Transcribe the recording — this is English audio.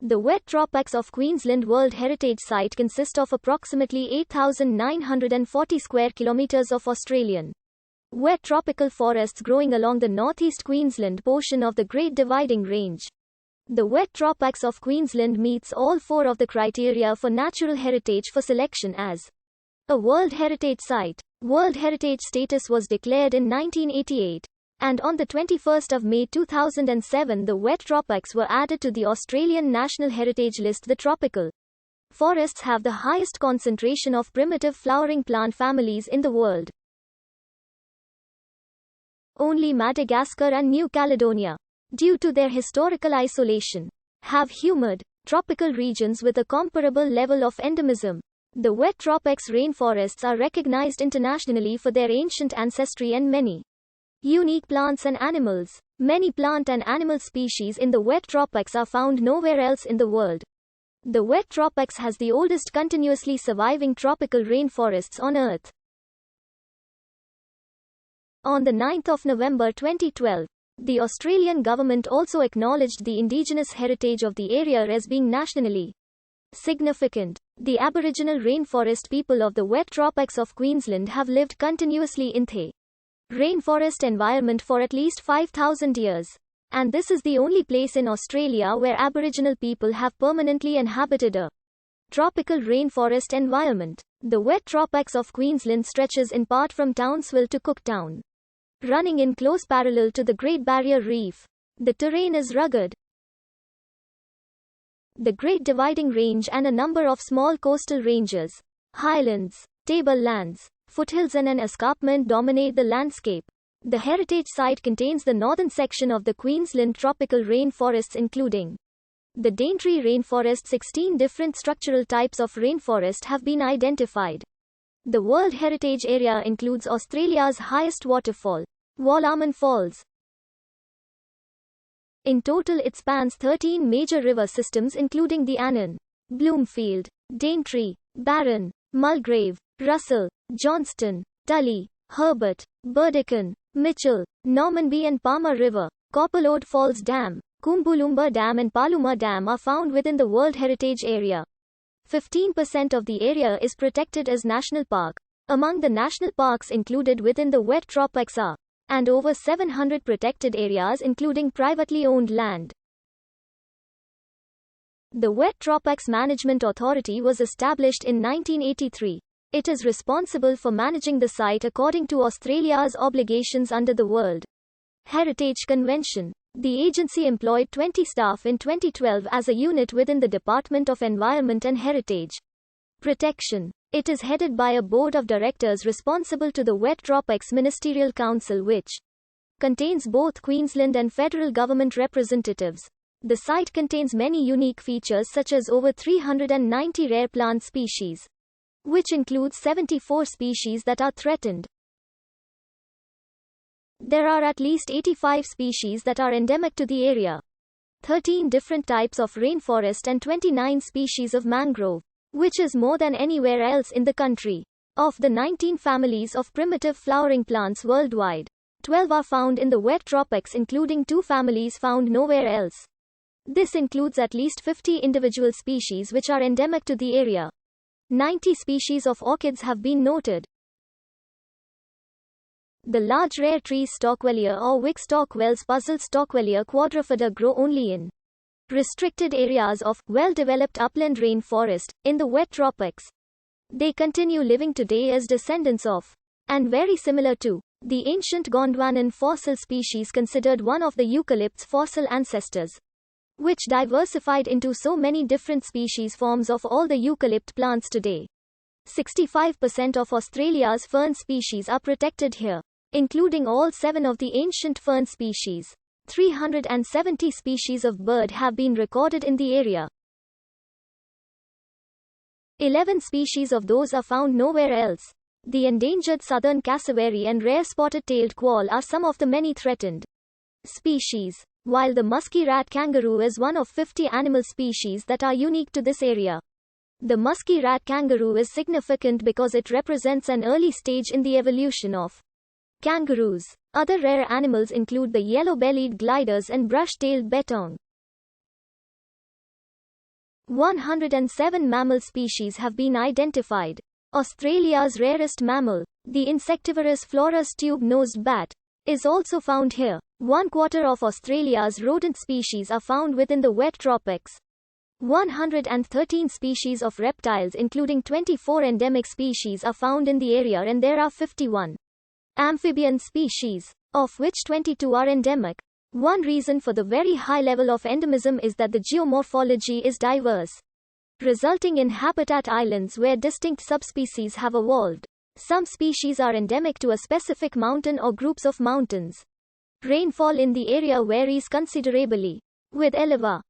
The wet tropics of Queensland World Heritage Site consist of approximately 8,940 square kilometres of Australian wet tropical forests growing along the northeast Queensland portion of the Great Dividing Range. The wet tropics of Queensland meets all four of the criteria for natural heritage for selection as a World Heritage Site. World Heritage status was declared in 1988. And on the 21st of May 2007 the wet tropics were added to the Australian National Heritage List. The tropical forests have the highest concentration of primitive flowering plant families in the world. Only Madagascar and New Caledonia, due to their historical isolation, have humid, tropical regions with a comparable level of endemism. The wet tropics rainforests are recognized internationally for their ancient ancestry and many unique plants and animals. Many plant and animal species in the wet tropics are found nowhere else in the world. The wet tropics has the oldest continuously surviving tropical rainforests on Earth. On the 9th of November 2012, the Australian government also acknowledged the indigenous heritage of the area as being nationally significant. The Aboriginal Rainforest people of the wet tropics of Queensland have lived continuously in the rainforest environment for at least 5,000 years. And this is the only place in Australia where Aboriginal people have permanently inhabited a tropical rainforest environment. The wet tropics of Queensland stretches in part from Townsville to Cooktown, running in close parallel to the Great Barrier Reef. The terrain is rugged. The Great Dividing Range and a number of small coastal ranges, highlands, tablelands, foothills and an escarpment dominate the landscape. The heritage site contains the northern section of the Queensland tropical rainforests including the Daintree rainforest. 16 different structural types of rainforest have been identified. The World Heritage Area includes Australia's highest waterfall, Wallarman Falls. In total it spans 13 major river systems including the Annan, Bloomfield, Daintree, Barron, Mulgrave, Russell, Johnston, Tully, Herbert, Burdekin, Mitchell, Normanby and Palmer River. Copperlode Falls Dam, Kumbulumba Dam and Paluma Dam are found within the World Heritage Area. 15% of the area is protected as national park. Among the national parks included within the wet tropics are and over 700 protected areas including privately owned land. The Wet Tropics Management Authority was established in 1983. It is responsible for managing the site according to Australia's obligations under the World Heritage Convention. The agency employed 20 staff in 2012 as a unit within the Department of Environment and Heritage Protection. It is headed by a board of directors responsible to the Wet Tropics Ministerial Council which contains both Queensland and federal government representatives. The site contains many unique features such as over 390 rare plant species, which includes 74 species that are threatened. There are at least 85 species that are endemic to the area, 13 different types of rainforest and 29 species of mangrove, which is more than anywhere else in the country. Of the 19 families of primitive flowering plants worldwide, 12 are found in the wet tropics including 2 families found nowhere else. This includes at least 50 individual species which are endemic to the area. 90 species of orchids have been noted. The large rare trees Stockwellia or Wick Stockwell's puzzle Stockwellia quadrifida grow only in restricted areas of well-developed upland rainforest in the wet tropics. They continue living today as descendants of, and very similar to, the ancient Gondwanan fossil species considered one of the eucalypt's fossil ancestors, which diversified into so many different species forms of all the eucalypt plants today. 65% of Australia's fern species are protected here, including all 7 of the ancient fern species. 370 species of bird have been recorded in the area. 11 species of those are found nowhere else. The endangered southern cassowary and rare spotted-tailed quail are some of the many threatened species, while the musky rat kangaroo is one of 50 animal species that are unique to this area. The musky rat kangaroo is significant because it represents an early stage in the evolution of kangaroos. Other rare animals include the yellow-bellied gliders and brush-tailed bettong. 107 mammal species have been identified. Australia's rarest mammal, the insectivorous Flores tube-nosed bat, is also found here. 1/4 of Australia's rodent species are found within the wet tropics. 113 species of reptiles including 24 endemic species are found in the area, and there are 51 amphibian species, of which 22 are endemic. One reason for the very high level of endemism is that the geomorphology is diverse, resulting in habitat islands where distinct subspecies have evolved. Some species are endemic to a specific mountain or groups of mountains. Rainfall in the area varies considerably, with Eliva,